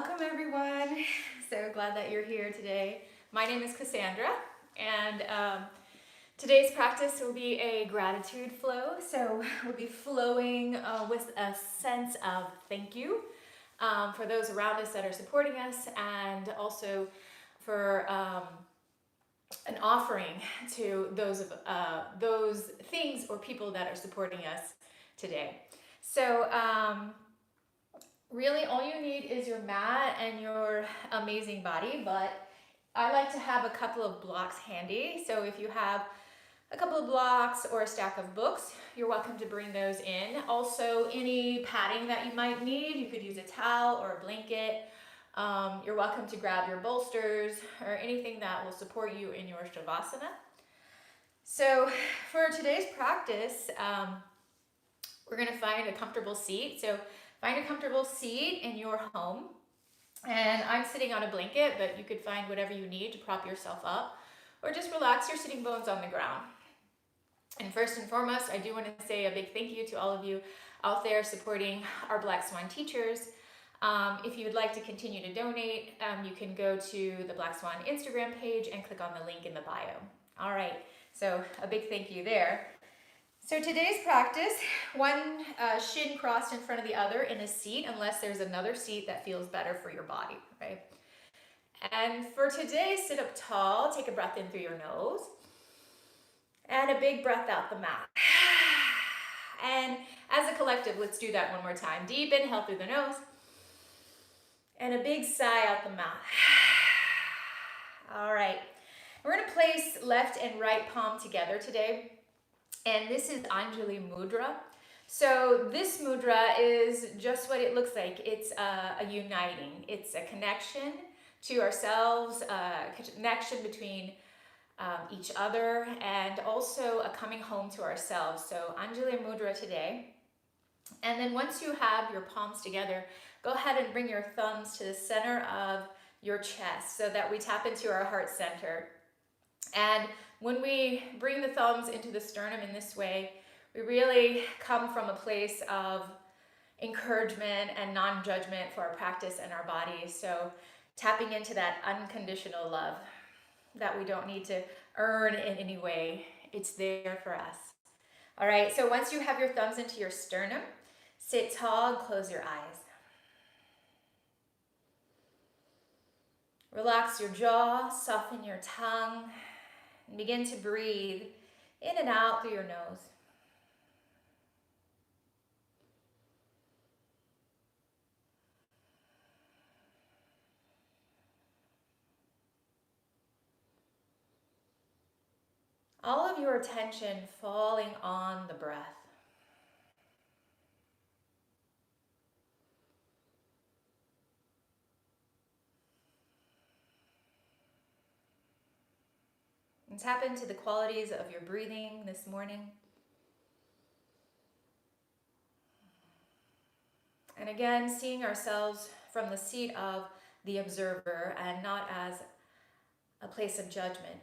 Welcome everyone. So glad that you're here today. My name is Cassandra, and today's practice will be a gratitude flow. So we'll be flowing with a sense of thank you for those around us that are supporting us, and also for an offering to those things or people that are supporting us today. So really all you need is your mat and your amazing body, but I like to have a couple of blocks handy. So if you have a couple of blocks or a stack of books, you're welcome to bring those in. Also, any padding that you might need, you could use a towel or a blanket. You're welcome to grab your bolsters or anything that will support you in your Shavasana. So for today's practice, we're gonna find a comfortable seat. So find a comfortable seat in your home. And I'm sitting on a blanket, but you could find whatever you need to prop yourself up, or just relax your sitting bones on the ground. And first and foremost, I do want to say a big thank you to all of you out there supporting our Black Swan teachers. If you would like to continue to donate, you can go to the Black Swan Instagram page and click on the link in the bio. All right, so a big thank you there. So today's practice, one shin crossed in front of the other in a seat, unless there's another seat that feels better for your body, right? And for today, sit up tall, take a breath in through your nose, and a big breath out the mouth. And as a collective, let's do that one more time. Deep inhale through the nose, and a big sigh out the mouth. All right, we're gonna place left and right palm together today. And this is Anjali Mudra. So this mudra is just what it looks like. It's a uniting. It's a connection to ourselves, a connection between each other, and also a coming home to ourselves. So Anjali Mudra today. And then once you have your palms together, go ahead and bring your thumbs to the center of your chest so that we tap into our heart center. And when we bring the thumbs into the sternum in this way, we really come from a place of encouragement and non-judgment for our practice and our bodies. So tapping into that unconditional love that we don't need to earn in any way. It's there for us. All right, so once you have your thumbs into your sternum, sit tall and close your eyes. Relax your jaw, soften your tongue, and begin to breathe in and out through your nose. All of your attention falling on the breath. And tap into the qualities of your breathing this morning. And again, seeing ourselves from the seat of the observer and not as a place of judgment.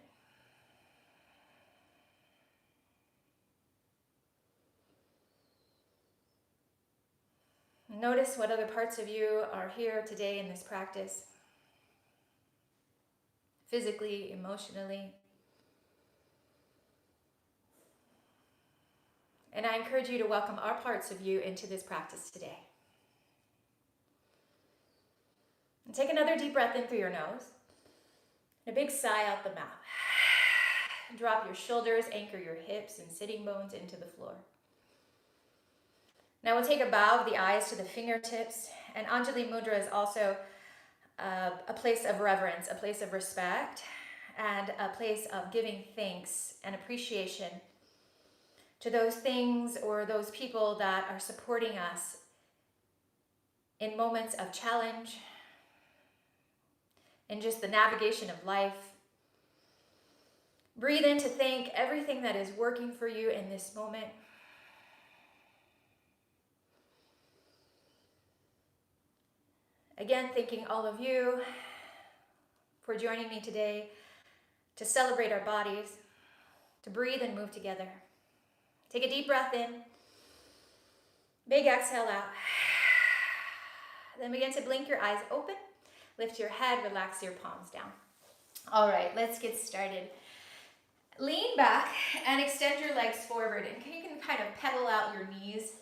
Notice what other parts of you are here today in this practice. Physically, emotionally. And I encourage you to welcome our parts of you into this practice today. And take another deep breath in through your nose. And a big sigh out the mouth. Drop your shoulders, anchor your hips and sitting bones into the floor. Now we'll take a bow of the eyes to the fingertips. And Anjali Mudra is also a place of reverence, a place of respect, and a place of giving thanks and appreciation to those things or those people that are supporting us in moments of challenge, in just the navigation of life. Breathe in to thank everything that is working for you in this moment. Again, thanking all of you for joining me today to celebrate our bodies, to breathe and move together. Take a deep breath in, big exhale out. Then begin to blink your eyes open Lift your head, relax your palms down. All right, let's get started. Lean back and extend your legs forward, and you can kind of pedal out your knees.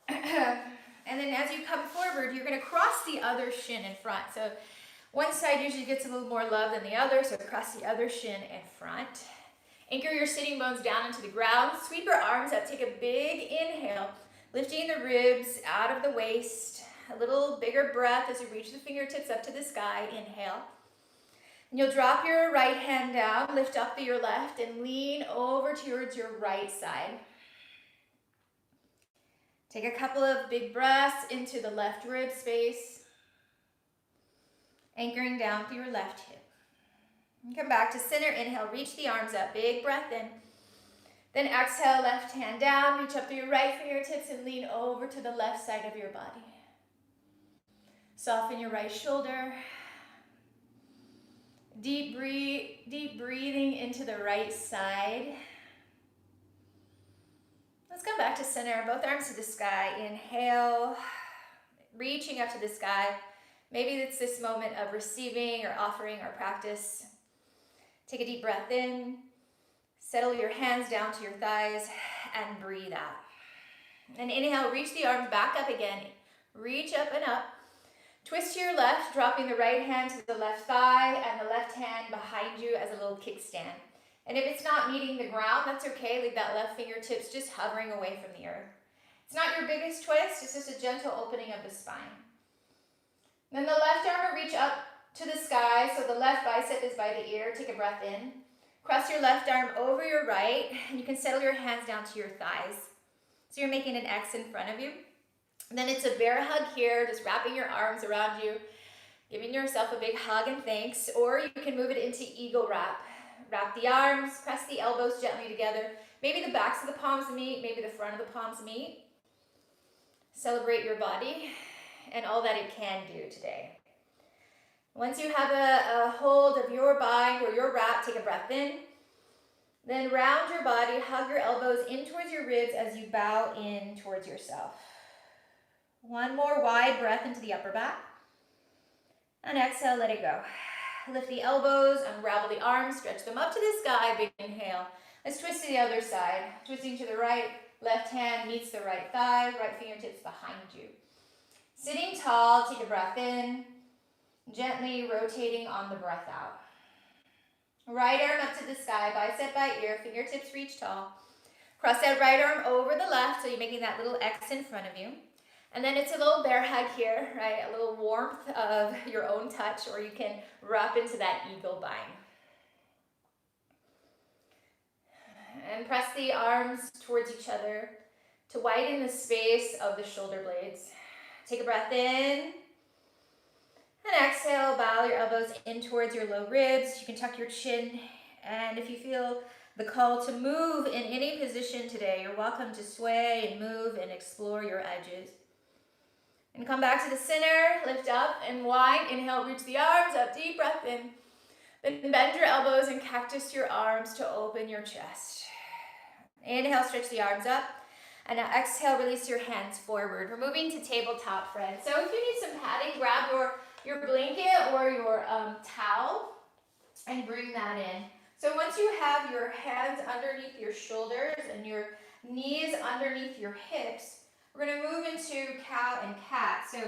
And then as you come forward, you're going to cross the other shin in front. So one side usually gets a little more love than the other, so cross the other shin in front. Anchor your sitting bones down into the ground. Sweep your arms up. Take a big inhale, lifting the ribs out of the waist. A little bigger breath as you reach the fingertips up to the sky. Inhale. And you'll drop your right hand down, lift up your left, and lean over towards your right side. Take a couple of big breaths into the left rib space, anchoring down through your left hip. And come back to center. Inhale, reach the arms up, big breath in. Then exhale, left hand down, reach up through your right fingertips and lean over to the left side of your body. Soften your right shoulder. Deep breathing into the right side. Let's come back to center, both arms to the sky. Inhale, reaching up to the sky. Maybe it's this moment of receiving or offering our practice. Take a deep breath in. Settle your hands down to your thighs and breathe out. And inhale, reach the arms back up again. Reach up and up. Twist to your left, dropping the right hand to the left thigh and the left hand behind you as a little kickstand. And if it's not meeting the ground, that's okay. Leave that left fingertips just hovering away from the earth. It's not your biggest twist, it's just a gentle opening of the spine. Then the left arm will reach up to the sky, so the left bicep is by the ear. Take a breath in. Cross your left arm over your right, and you can settle your hands down to your thighs. So you're making an X in front of you. And then it's a bear hug here, just wrapping your arms around you, giving yourself a big hug and thanks, or you can move it into eagle wrap. Wrap the arms, press the elbows gently together. Maybe the backs of the palms meet, maybe the front of the palms meet. Celebrate your body and all that it can do today. Once you have a hold of your bind or your wrap, take a breath in. Then round your body, hug your elbows in towards your ribs as you bow in towards yourself. One more wide breath into the upper back. And exhale, let it go. Lift the elbows, unravel the arms, stretch them up to the sky, big inhale. Let's twist to the other side. Twisting to the right, left hand meets the right thigh, right fingertips behind you. Sitting tall, take a breath in, gently rotating on the breath out. Right arm up to the sky, bicep by ear, fingertips reach tall. Cross that right arm over the left, so you're making that little X in front of you. And then it's a little bear hug here, right? A little warmth of your own touch, or you can wrap into that eagle bind. And press the arms towards each other to widen the space of the shoulder blades. Take a breath in. And exhale, bow your elbows in towards your low ribs. You can tuck your chin. And if you feel the call to move in any position today, you're welcome to sway and move and explore your edges. And come back to the center, lift up and wind. Inhale, reach the arms up, deep breath in. Then bend your elbows and cactus your arms to open your chest. Inhale, stretch the arms up. And now exhale, release your hands forward. We're moving to tabletop, friends. So if you need some padding, grab your blanket or your towel and bring that in. So once you have your hands underneath your shoulders and your knees underneath your hips, we're going to move into cow and cat. So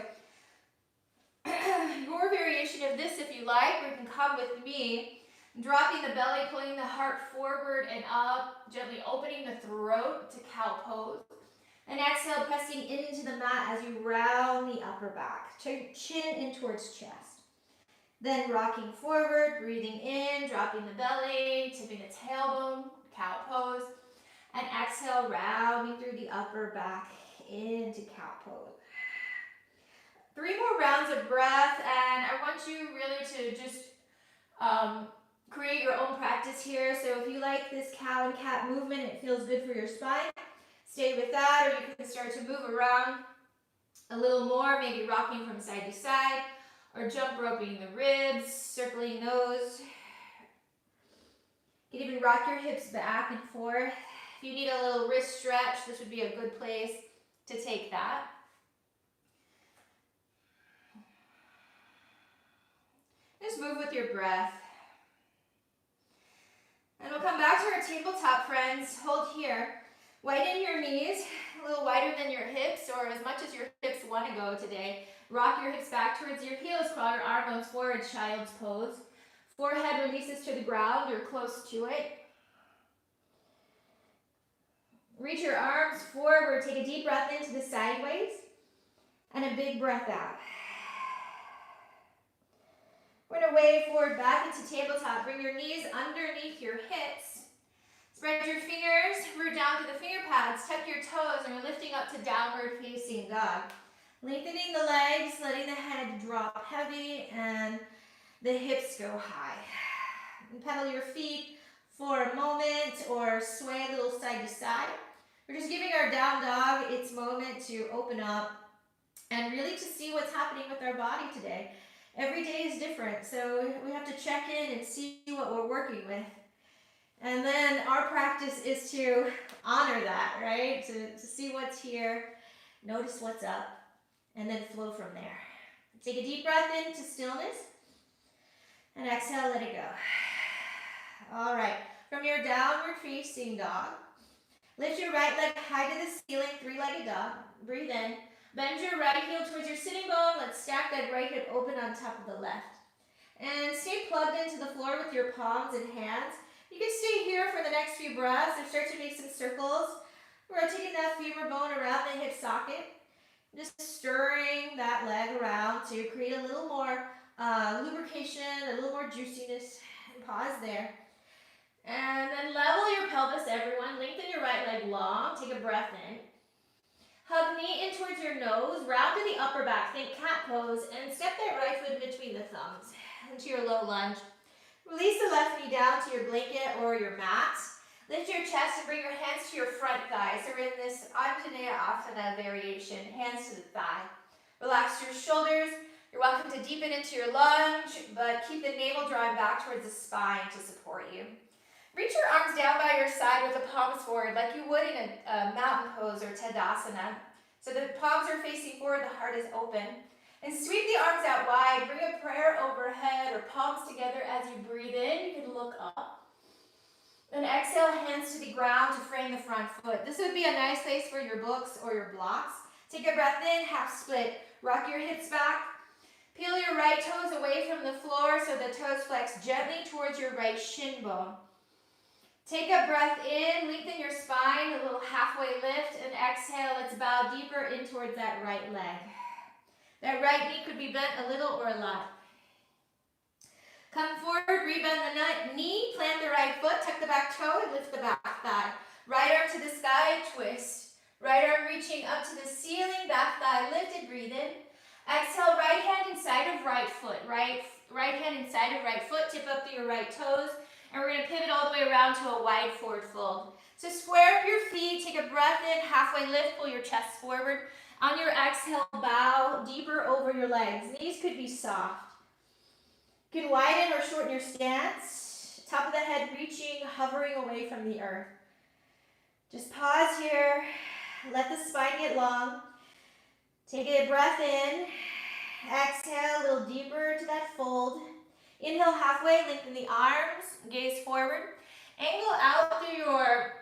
your variation of this, if you like, or you can come with me, dropping the belly, pulling the heart forward and up, gently opening the throat to cow pose. And exhale, pressing into the mat as you round the upper back. Chin in towards chest. Then rocking forward, breathing in, dropping the belly, tipping the tailbone, cow pose. And exhale, rounding through the upper back into cow pose. 3 more rounds of breath, and I want you really to just create your own practice here. So if you like this cow and cat movement, it feels good for your spine, stay with that, or you can start to move around a little more, maybe rocking from side to side, or jump roping the ribs, circling those. You can even rock your hips back and forth. If you need a little wrist stretch, this would be a good place to take that. Just move with your breath. And we'll come back to our tabletop, friends. Hold here. Widen your knees, a little wider than your hips, or as much as your hips want to go today. Rock your hips back towards your heels. Crawl your arm bones forward, child's pose. Forehead releases to the ground. You're close to it. Reach your arms forward. Take a deep breath into the sideways and a big breath out. We're going to wave forward back into tabletop. Bring your knees underneath your hips. Spread your fingers, root down to the finger pads, tuck your toes, and we're lifting up to downward facing dog. Lengthening the legs, letting the head drop heavy and the hips go high. And pedal your feet for a moment or sway a little side to side. We're just giving our down dog its moment to open up and really to see what's happening with our body today. Every day is different, so we have to check in and see what we're working with. And then our practice is to honor that, right? To see what's here, notice what's up, and then flow from there. Take a deep breath into stillness, and exhale, let it go. All right, from your downward facing dog, lift your right leg high to the ceiling, three-legged dog. Breathe in. Bend your right heel towards your sitting bone. Let's stack that right hip open on top of the left. And stay plugged into the floor with your palms and hands. You can stay here for the next few breaths or start to make some circles. Rotating that femur bone around the hip socket. Just stirring that leg around to create a little more lubrication, a little more juiciness. And pause there. And then level your pelvis, everyone. Lengthen your right leg long. Take a breath in. Hug knee in towards your nose. Round to the upper back. Think cat pose. And step that right foot in between the thumbs into your low lunge. Release the left knee down to your blanket or your mat. Lift your chest and bring your hands to your front thigh. So we're in this Anjaneya Asana variation, hands to the thigh. Relax your shoulders. You're welcome to deepen into your lunge, but keep the navel drawing back towards the spine to support you. Reach your arms down by your side with the palms forward like you would in a mountain pose or Tadasana. So the palms are facing forward, the heart is open. And sweep the arms out wide. Bring a prayer overhead or palms together as you breathe in. You can look up. And exhale, hands to the ground to frame the front foot. This would be a nice place for your books or your blocks. Take a breath in, half split. Rock your hips back. Peel your right toes away from the floor so the toes flex gently towards your right shin bone. Take a breath in, lengthen your spine, a little halfway lift, and exhale, let's bow deeper in towards that right leg. That right knee could be bent a little or a lot. Come forward, rebend the knee, plant the right foot, tuck the back toe, and lift the back thigh. Right arm to the sky, twist. Right arm reaching up to the ceiling, back thigh lifted, breathe in. Exhale, right hand inside of right foot. Right hand inside of right foot, tip up to your right toes. And we're going to pivot all the way around to a wide forward fold. So square up your feet, take a breath in, halfway lift, pull your chest forward. On your exhale, bow deeper over your legs. Knees could be soft. You can widen or shorten your stance. Top of the head reaching, hovering away from the earth. Just pause here. Let the spine get long. Take a breath in. Exhale, a little deeper to that fold. Inhale halfway, lengthen the arms, gaze forward. Angle out through your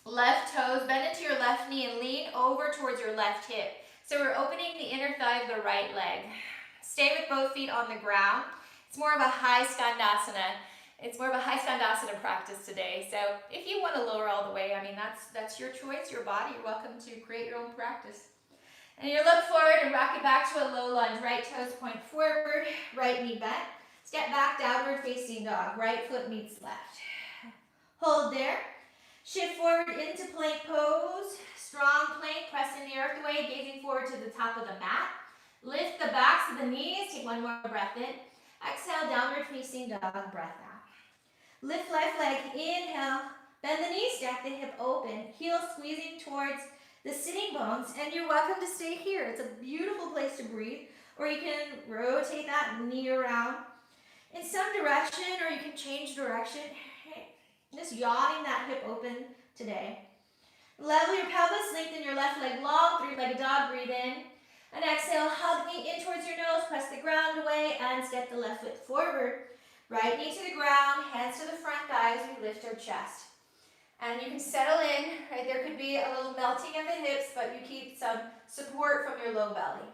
left toes, bend into your left knee and lean over towards your left hip. So we're opening the inner thigh of the right leg. Stay with both feet on the ground. It's more of a high skandasana. It's more of a high skandasana practice today. So if you want to lower all the way, I mean, that's your choice, your body. You're welcome to create your own practice. And you look forward and rock it back to a low lunge. Right toes point forward, right knee bent. Step back, downward facing dog. Right foot meets left. Hold there. Shift forward into plank pose. Strong plank, pressing the earth away, gazing forward to the top of the mat. Lift the backs of the knees. Take one more breath in. Exhale, downward facing dog, breath out. Lift left leg, inhale. Bend the knee, stack the hip open. Heel squeezing towards the sitting bones. And you're welcome to stay here. It's a beautiful place to breathe. Or you can rotate that knee around in some direction, or you can change direction. Just yawning that hip open today. Level your pelvis, lengthen your left leg long, three-legged dog, breathe in. And exhale, hug knee in towards your nose, press the ground away, and step the left foot forward. Right knee to the ground, hands to the front thighs, we lift our chest. And you can settle in, right? There could be a little melting of the hips, but you keep some support from your low belly.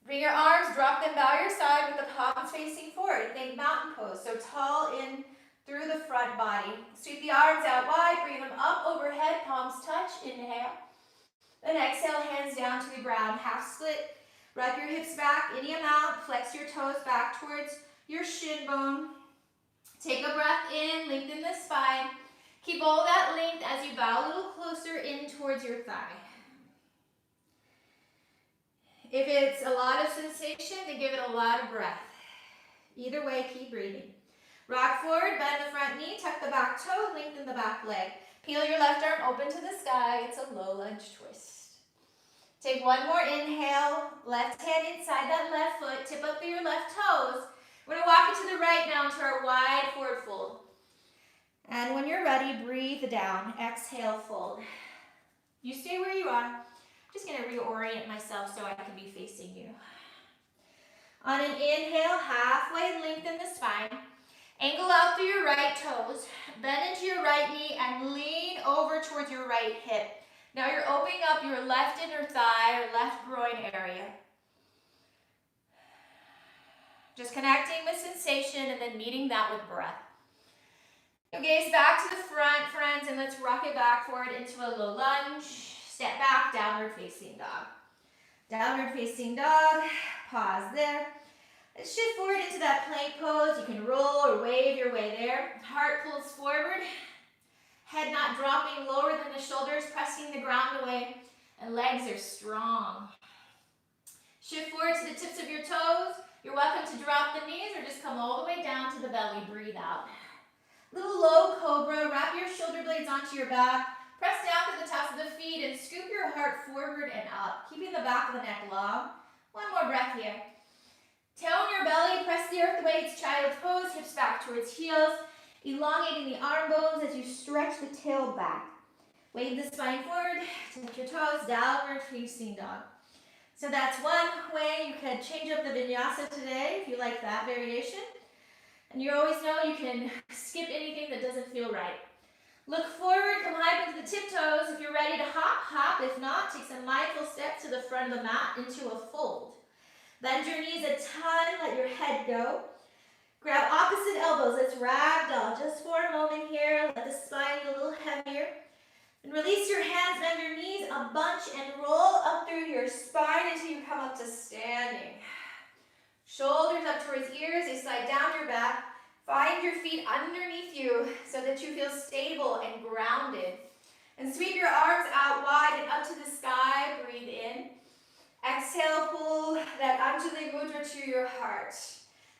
Bring your arms, drop them by your side with the palms facing forward. Think mountain pose, so tall in through the front body. Sweep the arms out wide, bring them up overhead, palms touch, inhale. Then exhale, hands down to the ground, half split. Wrap your hips back any amount, flex your toes back towards your shin bone. Take a breath in, lengthen the spine. Keep all that length as you bow a little closer in towards your thigh. If it's a lot of sensation, then give it a lot of breath. Either way, keep breathing. Rock forward, bend the front knee, tuck the back toe, lengthen the back leg. Peel your left arm open to the sky. It's a low lunge twist. Take one more inhale, left hand inside that left foot, tip up through your left toes. We're going to walk it to the right now into our wide forward fold. And when you're ready, breathe down. Exhale, fold. You stay where you are. I'm just going to reorient myself so I can be facing you. On an inhale, halfway lengthen the spine. Angle out through your right toes. Bend into your right knee and lean over towards your right hip. Now you're opening up your left inner thigh or left groin area. Just connecting with sensation and then meeting that with breath. Now gaze back to the front, friends, and let's rock it back forward into a low lunge. Step back, downward facing dog. Downward facing dog, pause there. Let's shift forward into that plank pose. You can roll or wave your way there. Heart pulls forward. Head not dropping lower than the shoulders, pressing the ground away. And legs are strong. Shift forward to the tips of your toes. You're welcome to drop the knees or just come all the way down to the belly. Breathe out. Little low cobra. Wrap your shoulder blades onto your back. Press down to the tops of the feet and scoop your heart forward and up, keeping the back of the neck long. One more breath here. Tone your belly, press the earth away, it's child's pose, hips back towards heels, elongating the arm bones as you stretch the tail back. Wave the spine forward, take your toes, downward facing dog. So that's one way you could change up the vinyasa today if you like that variation. And you always know you can skip anything that doesn't feel right. Look forward, come high into the tiptoes. If you're ready to hop, hop. If not, take some mindful steps to the front of the mat into a fold. Bend your knees a ton, let your head go. Grab opposite elbows, let's ragdoll just for a moment here. Let the spine get a little heavier. And release your hands, bend your knees a bunch and roll up through your spine until you come up to standing. Shoulders up towards ears, they slide down your back. Find your feet underneath you so that you feel stable and grounded. And sweep your arms out wide and up to the sky, breathe in. Exhale, pull that Anjali Mudra to your heart.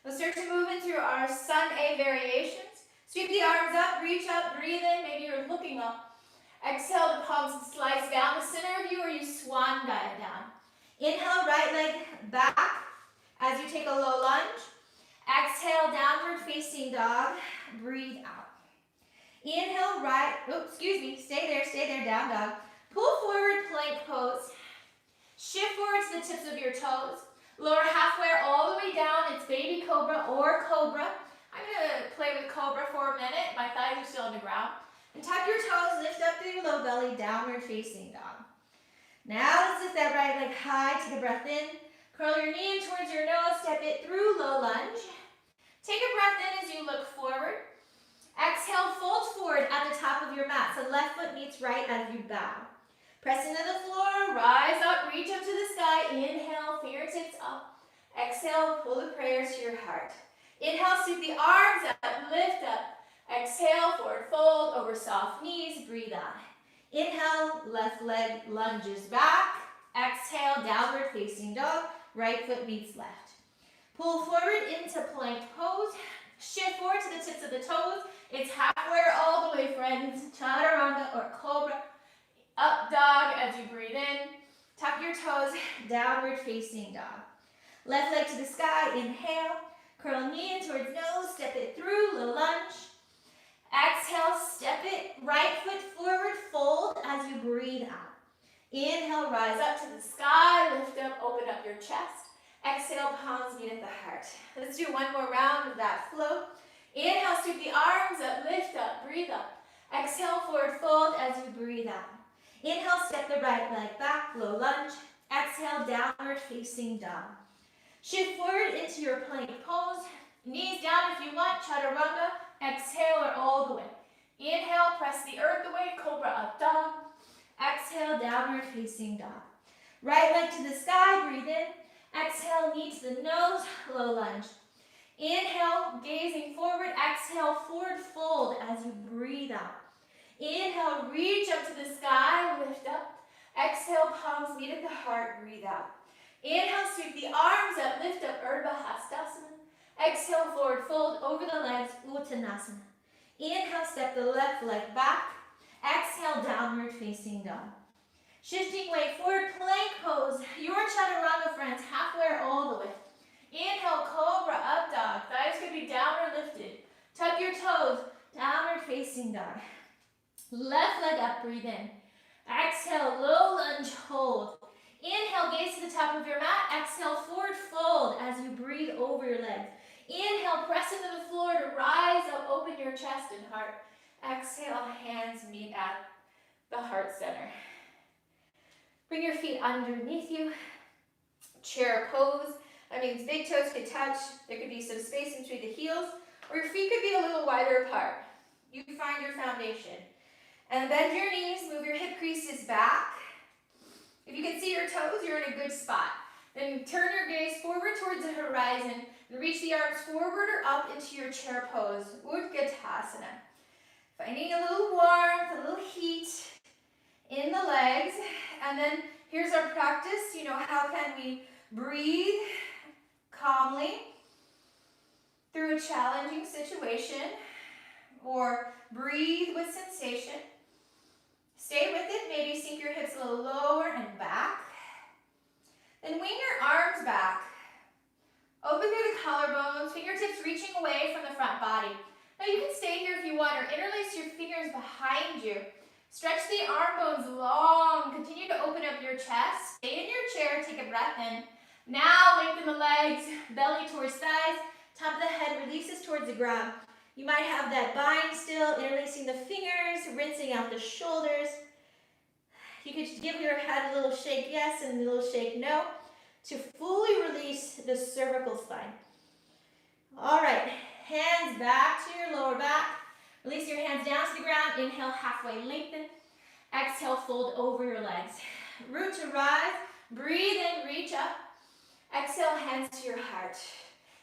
We'll start to move into our Sun A variations. Sweep the arms up, reach up, breathe in. Maybe you're looking up. Exhale, the palms slice down the center of you or you swan dive down. Inhale, right leg back as you take a low lunge. Exhale, downward facing dog. Breathe out. Inhale, right, stay there, down dog. Pull forward, plank pose. Shift forward to the tips of your toes. Lower halfway or all the way down. It's baby cobra or cobra. I'm going to play with cobra for a minute. My thighs are still on the ground. And tuck your toes, lift up through your low belly, downward facing dog. Now let's lift that right leg high, take a breath in. Curl your knee in towards your nose, step it through, low lunge. Take a breath in as you look forward. Exhale, fold forward at the top of your mat. So left foot meets right as you bow. Press into the floor, rise up, reach up to the sky. Inhale, fingertips up. Exhale, pull the prayers to your heart. Inhale, sweep the arms up, lift up. Exhale, forward fold over soft knees, breathe out. Inhale, left leg lunges back. Exhale, downward facing dog, right foot meets left. Pull forward into plank pose. Shift forward to the tips of the toes. It's halfway or all the way, friends. Chaturanga or cobra. Up dog as you breathe in. Tuck your toes, downward facing dog. Left leg to the sky, inhale. Curl knee in towards nose, step it through, low lunge. Exhale, step it, right foot forward, fold as you breathe out. Inhale, rise up to the sky, lift up, open up your chest. Exhale, palms meet at the heart. Let's do one more round of that flow. Inhale, sweep the arms up, lift up, breathe up. Exhale, forward fold as you breathe out. Inhale, step the right leg back, low lunge. Exhale, downward facing dog. Shift forward into your plank pose. Knees down if you want, chaturanga. Exhale or all the way. Inhale, press the earth away, cobra up dog. Exhale, downward facing dog. Right leg to the sky, breathe in. Exhale, knee to the nose, low lunge. Inhale, gazing forward. Exhale, forward fold as you breathe out. Inhale, reach up to the sky, lift up. Exhale, palms meet at the heart, breathe out. Inhale, sweep the arms up, lift up, Urdhva Hastasana. Exhale, forward fold over the legs, Uttanasana. Inhale, step the left leg back. Exhale, downward facing dog. Shifting weight forward, plank pose. Your chaturanga, friends, halfway or all the way. Inhale, cobra, up dog. Thighs could be down or lifted. Tuck your toes, downward facing dog. Left leg up, breathe in. Exhale, low lunge, hold. Inhale, gaze to the top of your mat. Exhale, forward fold as you breathe over your legs. Inhale, press into the floor to rise up, open your chest and heart. Exhale, hands meet at the heart center. Bring your feet underneath you. Chair pose. That means big toes could touch. There could be some space in between the heels, or your feet could be a little wider apart. You find your foundation. And bend your knees, move your hip creases back. If you can see your toes, you're in a good spot. Then turn your gaze forward towards the horizon and reach the arms forward or up into your chair pose, Utkatasana. Finding a little warmth, a little heat in the legs. And then here's our practice. How can we breathe calmly through a challenging situation, or breathe with sensation. Stay with it. Maybe sink your hips a little lower and back. Then wing your arms back. Open through the collarbones, fingertips reaching away from the front body. Now you can stay here if you want, or interlace your fingers behind you. Stretch the arm bones long. Continue to open up your chest. Stay in your chair. Take a breath in. Now lengthen the legs, belly towards thighs. Top of the head releases towards the ground. You might have that bind still, interlacing the fingers, rinsing out the shoulders. You could give your head a little shake yes and a little shake no to fully release the cervical spine. All right, hands back to your lower back. Release your hands down to the ground. Inhale, halfway lengthen. Exhale, fold over your legs. Root to rise. Breathe in, reach up. Exhale, hands to your heart.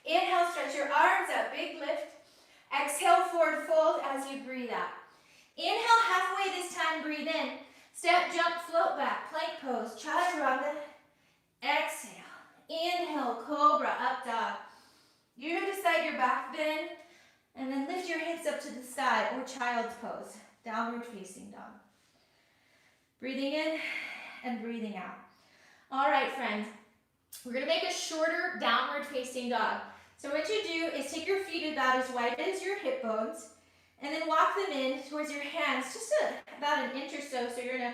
Inhale, stretch your arms up, big lift. Exhale, forward fold as you breathe out. Inhale, halfway this time, breathe in. Step, jump, float back, plank pose, chaturanga. Exhale. Inhale, cobra, up dog. You're going to decide your back bend, and then lift your hips up to the sky, or child's pose, downward facing dog. Breathing in and breathing out. All right, friends. We're going to make a shorter downward facing dog. So what you do is take your feet about as wide as your hip bones, and then walk them in towards your hands, just about an inch or so. So you're in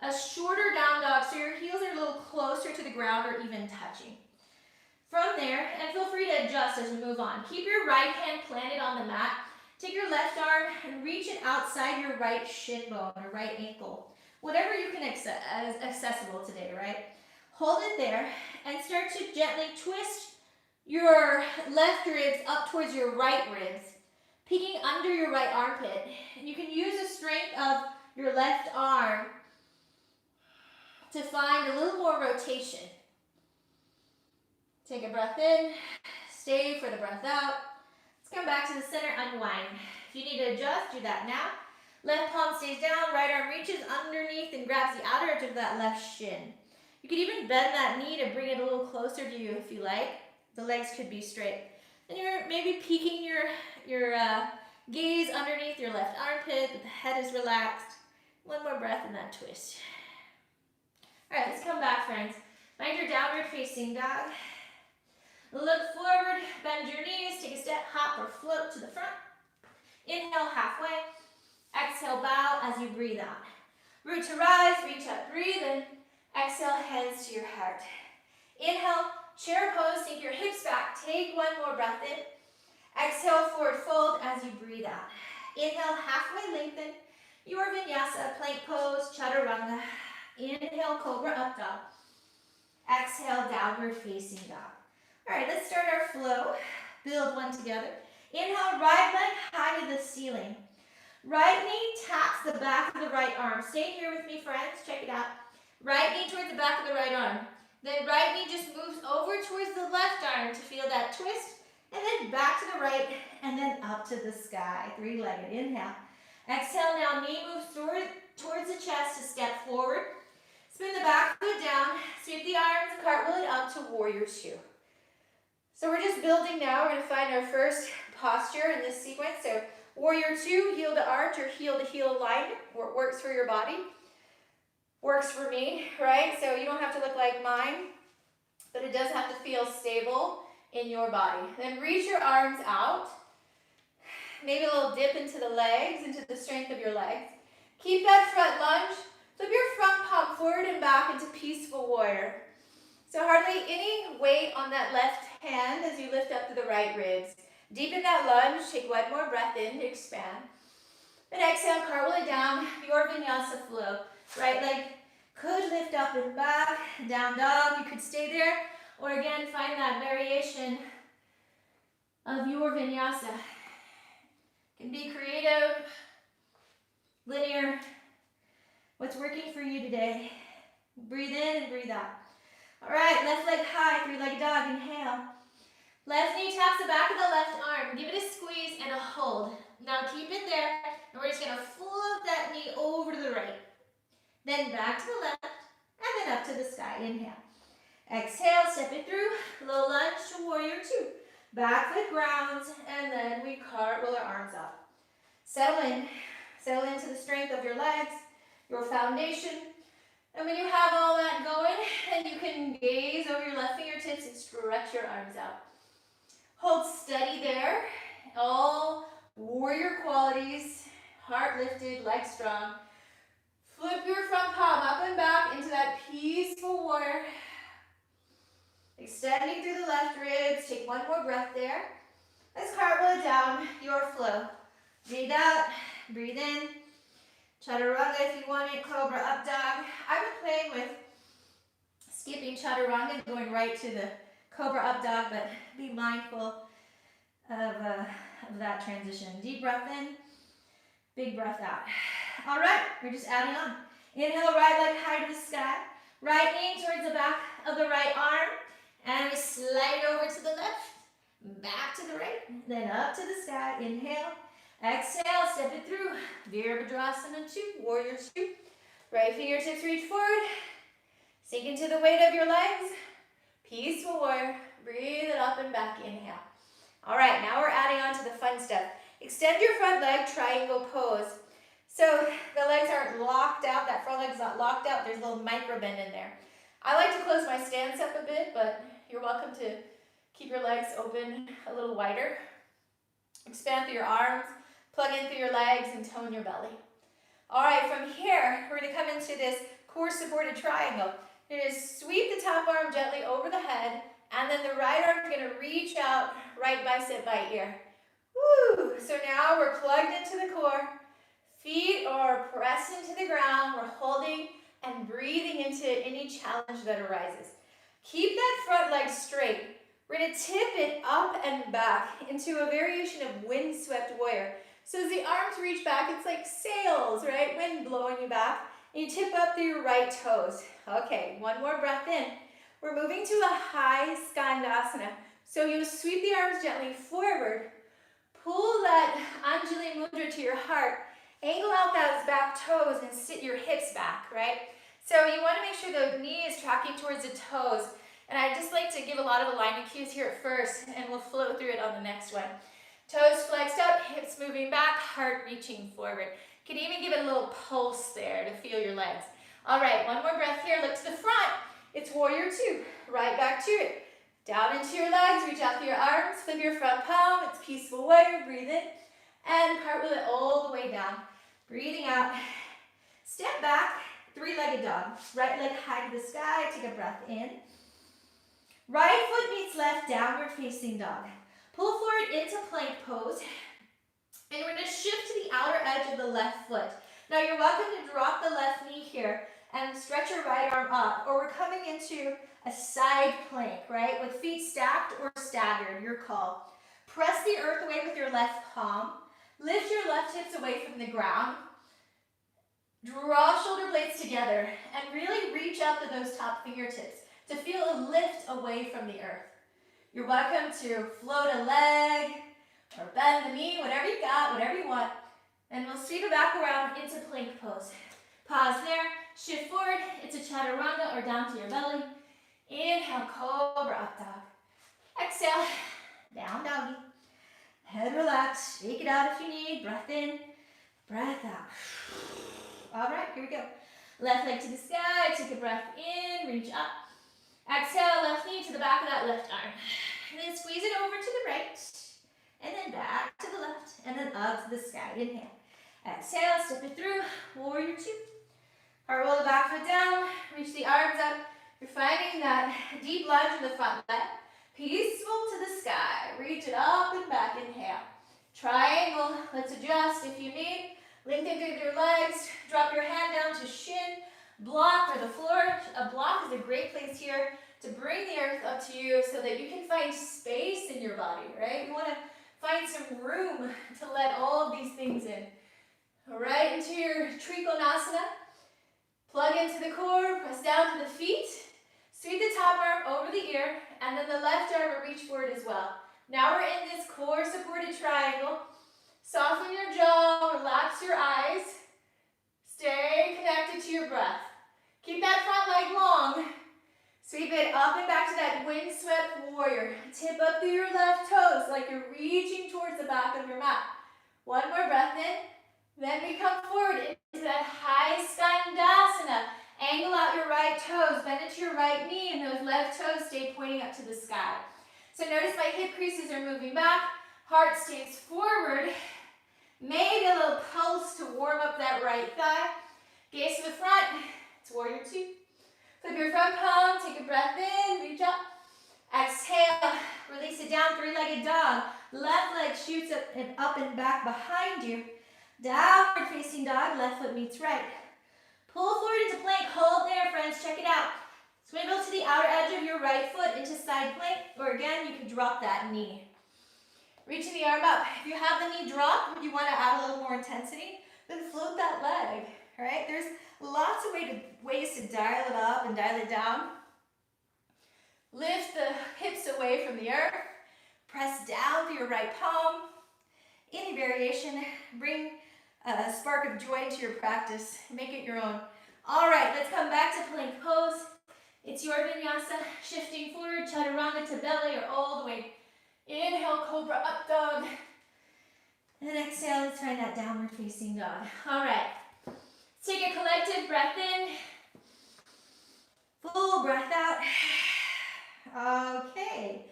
a shorter down dog, so your heels are a little closer to the ground or even touching. From there, and feel free to adjust as we move on. Keep your right hand planted on the mat. Take your left arm and reach it outside your right shin bone or right ankle. Whatever you can as accessible today, right? Hold it there and start to gently twist your left ribs up towards your right ribs, peeking under your right armpit. And you can use the strength of your left arm to find a little more rotation. Take a breath in, stay for the breath out. Let's come back to the center, unwind. If you need to adjust, do that now. Left palm stays down, right arm reaches underneath and grabs the outer edge of that left shin. You could even bend that knee to bring it a little closer to you if you like. The legs could be straight. And you're maybe peeking your gaze underneath your left armpit, but the head is relaxed. One more breath in that twist. All right, let's come back, friends. Find your downward facing dog. Look forward, bend your knees, take a step, hop or float to the front. Inhale halfway. Exhale, bow as you breathe out. Root to rise, reach up, breathe in. Exhale, hands to your heart. Inhale, chair pose, sink your hips back. Take one more breath in. Exhale, forward fold as you breathe out. Inhale, halfway lengthen. Your vinyasa, plank pose, chaturanga. Inhale, cobra up dog. Exhale, downward facing dog. All right, let's start our flow. Build one together. Inhale, right leg high to the ceiling. Right knee taps the back of the right arm. Stay here with me, friends. Check it out. Right knee towards the back of the right arm. Then right knee just moves over towards the left arm to feel that twist. And then back to the right, and then up to the sky. Three-legged. Inhale. Exhale, now knee moves towards the chest to step forward. Spin the back foot down. Sweep the arms, cartwheel it up to warrior two. So we're just building now. We're going to find our first posture in this sequence. So warrior two, heel to arch or heel to heel alignment. Works for your body. Works for me, right? So you don't have to look like mine, but it does have to feel stable in your body. Then reach your arms out. Maybe a little dip into the legs, into the strength of your legs. Keep that front lunge. Flip your front palm forward and back into peaceful warrior. So hardly any weight on that left hand as you lift up to the right ribs. Deepen that lunge. Take one more breath in to expand. And exhale, cartwheel it down. Your vinyasa flow. Right leg could lift up and back. Down dog. You could stay there. Or again, find that variation of your vinyasa. Can be creative, linear. What's working for you today? Breathe in and breathe out. All right, left leg high, three-legged dog. Inhale. Left knee taps the back of the left arm. Give it a squeeze and a hold. Now keep it there, and we're just going to float that knee over to the right. Then back to the left, and then up to the sky. Inhale. Exhale, step it through. Low lunge to warrior two. Back foot grounds, and then we cartwheel our arms up. Settle in. Settle into the strength of your legs, your foundation. And when you have all that going, then you can gaze over your left fingertips and stretch your arms out. Hold steady there. All warrior qualities. Heart lifted, legs strong. Flip your front palm up and back into that peaceful warrior. Extending through the left ribs. Take one more breath there. Let's cartwheel it down. Your flow. Breathe out. Breathe in. Chaturanga if you want it. Cobra up dog. I've been playing with skipping chaturanga and going right to the cobra up dog, but be mindful of that transition. Deep breath in. Big breath out. All right, we're just adding on. Inhale, right leg high to the sky. Right knee towards the back of the right arm. And we slide over to the left, back to the right, then up to the sky. Inhale, exhale, step it through. Virabhadrasana 2, warrior 2. Right fingertips reach forward. Sink into the weight of your legs. Peaceful warrior. Breathe it up and back. Inhale. All right, now we're adding on to the fun stuff. Extend your front leg, triangle pose. So the legs aren't locked out. That front leg's not locked out. There's a little micro bend in there. I like to close my stance up a bit, but you're welcome to keep your legs open a little wider. Expand through your arms, plug in through your legs, and tone your belly. All right, from here, we're going to come into this core supported triangle. You're going to sweep the top arm gently over the head, and then the right arm is going to reach out, right bicep by ear. Woo! So now we're plugged into the core. Feet are pressed into the ground. We're holding and breathing into any challenge that arises. Keep that front leg straight. We're going to tip it up and back into a variation of windswept warrior. So as the arms reach back, it's like sails, right? Wind blowing you back. And you tip up through your right toes. Okay, one more breath in. We're moving to a high skandasana. So you'll sweep the arms gently forward. Pull that Anjali Mudra to your heart. Angle out those back toes and sit your hips back, right? So you want to make sure the knee is tracking towards the toes. And I just like to give a lot of alignment cues here at first, and we'll flow through it on the next one. Toes flexed up, hips moving back, heart reaching forward. You can even give it a little pulse there to feel your legs. All right, one more breath here. Look to the front. It's warrior two. Right back to it. Down into your legs, reach out through your arms, flip your front palm. It's peaceful warrior. Breathe in and cartwheel it all the way down. Breathing out. Step back, three-legged dog. Right leg high to the sky, take a breath in. Right foot meets left, downward facing dog. Pull forward into plank pose. And we're going to shift to the outer edge of the left foot. Now you're welcome to drop the left knee here and stretch your right arm up. Or we're coming into a side plank, right? With feet stacked or staggered, your call. Press the earth away with your left palm. Lift your left hips away from the ground. Draw shoulder blades together and really reach out to those top fingertips to feel a lift away from the earth. You're welcome to float a leg or bend the knee, whatever you got, whatever you want. And we'll sweep it back around into plank pose. Pause there, shift forward into chaturanga or down to your belly. Inhale, cobra up dog. Exhale, down doggy. Head relaxed, shake it out if you need. Breath in, breath out. All right, here we go. Left leg to the sky, take a breath in, reach up. Exhale, left knee to the back of that left arm. And then squeeze it over to the right. And then back to the left. And then up to the sky. Inhale. Exhale, step it through. Warrior two. Or roll the back foot down. Reach the arms up. You're finding that deep lunge in the front leg. Peaceful to the sky. Reach it up and back. Inhale. Triangle. Let's adjust if you need. Lengthen through your legs. Drop your hand down to shin. Block or the floor. A block is a great place here to bring the earth up to you so that you can find space in your body, right? You want to find some room to let all of these things in. All right, into your Trikonasana. Plug into the core, press down to the feet. Sweep the top arm over the ear, and then the left arm will reach forward as well. Now we're in this core supported triangle. Soften your jaw, relax your eyes. Stay connected to your breath. Keep that front leg long. Sweep it up and back to that windswept warrior. Tip up through your left toes like you're reaching towards the back of your mat. One more breath in. Then we come forward into that high skandasana. Angle out your right toes, bend into your right knee, and those left toes stay pointing up to the sky. So notice my hip creases are moving back. Heart stays forward. Maybe a little pulse to warm up that right thigh. Gaze to the front. It's warrior two. Flip your front palm, take a breath in, reach up. Exhale, release it down, three-legged dog. Left leg shoots up and back behind you. Downward facing dog, left foot meets right. Pull forward into plank, hold there, friends, check it out. Swivel to the outer edge of your right foot into side plank, or again, you can drop that knee. Reaching the arm up. If you have the knee drop, you want to add a little more intensity, then float that leg, right? There's lots of ways to dial it up and dial it down. Lift the hips away from the earth. Press down through your right palm. Any variation, bring a spark of joy into your practice. Make it your own. All right, let's come back to plank pose. It's your vinyasa. Shifting forward, chaturanga to belly or all the way. Inhale, cobra up dog. And then exhale, let's find that downward facing dog. All right. Take a collective breath in. Full breath out. Okay.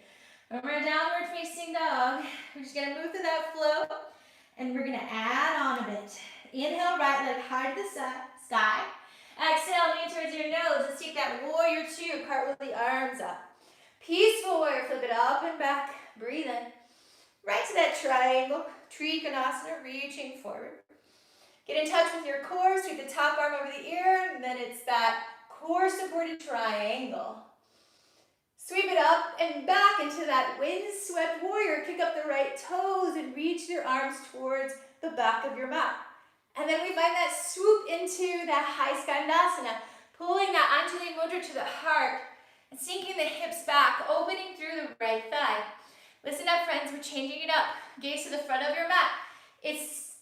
When we're downward facing dog, we're just going to move through that flow. And we're going to add on a bit. Inhale, right leg high to the sky. Exhale, knee towards your nose. Let's take that warrior two. Cartwheel the arms up. Peaceful warrior. Flip it up and back. Breathe in. Right to that triangle. Trikonasana, reaching forward. Get in touch with your core. Sweep the top arm over the ear. And then it's that core supported triangle. Sweep it up and back into that windswept warrior. Kick up the right toes and reach your arms towards the back of your mat. And then we find that swoop into that high skandasana, pulling that Anjali Mudra to the heart and sinking the hips back, opening through the right thigh. Listen up, friends, we're changing it up. Gaze to the front of your mat. It's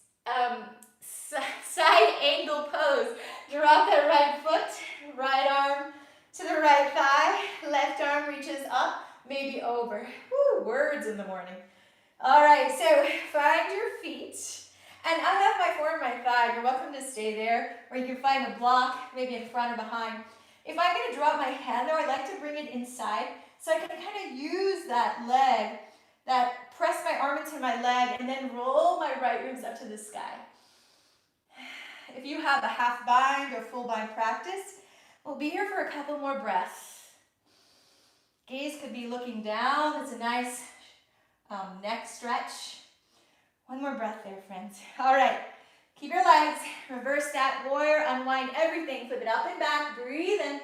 side angle pose. Drop that right foot, right arm to the right thigh, left arm reaches up, maybe over. Woo, words in the morning. All right, so find your feet. And I have my forearm and my thigh. You're welcome to stay there, or you can find a block, maybe in front or behind. If I'm going to drop my hand, though, I like to bring it inside so I can kind of use that leg, press my arm into my leg, and then roll my right ribs up to the sky. if you have a half bind or full bind practice, we'll be here for a couple more breaths. Gaze could be looking down. It's a nice neck stretch. One more breath there, friends. All right, keep your legs, reverse that warrior, unwind everything, flip it up and back, breathe in.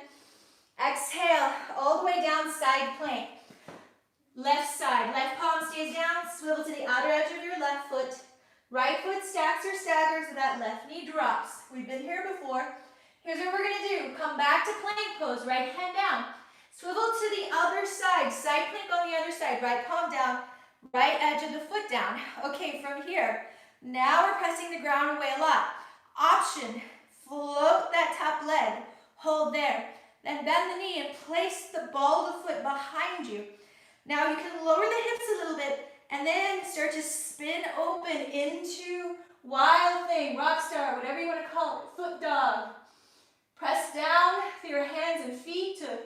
Exhale, all the way down, side plank. Left side, left palm stays down, swivel to the outer edge of your left foot. Right foot stacks or staggers, that left knee drops. We've been here before. Here's what we're gonna do. Come back to plank pose, right hand down. Swivel to the other side, side plank on the other side, right palm down, right edge of the foot down. Okay, from here, now we're pressing the ground away a lot. Option, float that top leg, hold there. Then bend the knee and place the ball of the foot behind you. Now you can lower the hips a little bit and then start to spin open into wild thing, rock star, whatever you want to call it, foot dog. Press down through your hands and feet to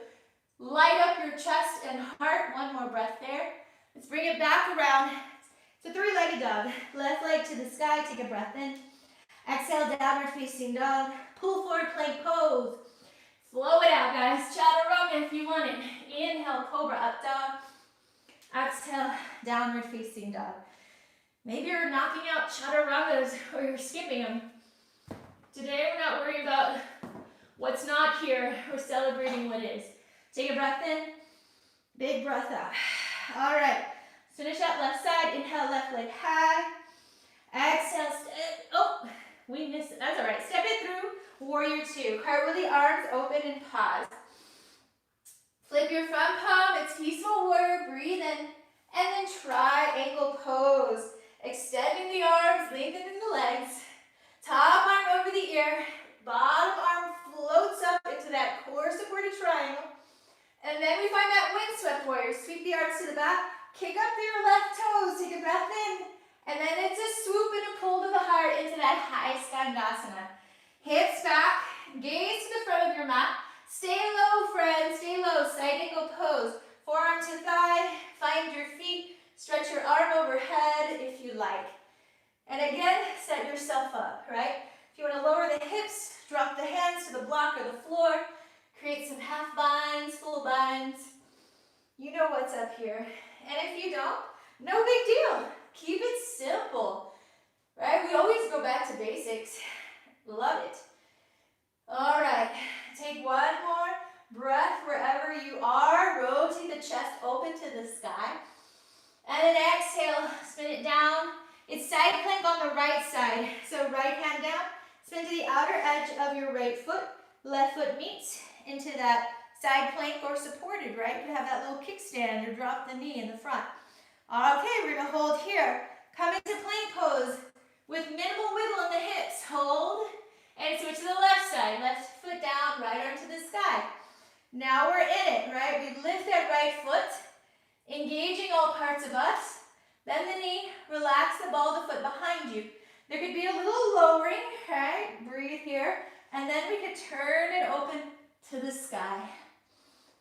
light up your chest and heart. One more breath there. Let's bring it back around. It's a three-legged dog. Left leg to the sky, take a breath in. Exhale, downward facing dog. Pull forward, plank pose. Flow it out, guys. Chaturanga if you want it. Inhale, cobra, up dog. Exhale, downward facing dog. Maybe you're knocking out chaturangas or you're skipping them. Today we're not worried about what's not here. We're celebrating what is. Take a breath in. Big breath out. All right. Finish that left side. Inhale, left leg high. Exhale, oh, we missed it. That's all right. Step it through. Warrior two. Cartwheel the arms, open and pause. Flip your front palm. It's peaceful warrior. Breathe in. And then triangle pose. Extending the arms, lengthening the legs. Top arm over the ear. Bottom arm floats up into that core supported triangle. And then we find that windswept warrior. Sweep the arms to the back. Kick up through your left toes. Take a breath in. And then it's a swoop and a pull to the heart into that high skandasana. Hips back. Gaze to the front of your mat. Stay low, friends. Stay low. Side angle pose. Forearm to thigh. Find your feet. Stretch your arm overhead if you like. And again, set yourself up, right? If you want to lower the hips, drop the hands to the block or the floor. Create some half binds, full binds. You know what's up here. And if you don't, no big deal. Keep it simple, right? We always go back to basics. Love it. All right, take one more breath wherever you are. Rotate the chest open to the sky. And then exhale, spin it down. It's side plank on the right side. So right hand down, spin to the outer edge of your right foot. Left foot meets into that side plank or supported, right? You have that little kickstand or drop the knee in the front. Okay, we're gonna hold here. Come into plank pose with minimal wiggle in the hips. Hold and switch to the left side. Left foot down, right arm to the sky. Now we're in it, right? We lift that right foot, engaging all parts of us. Bend the knee, relax the ball of the foot behind you. There could be a little lowering, right? Breathe here. And then we could turn it open to the sky.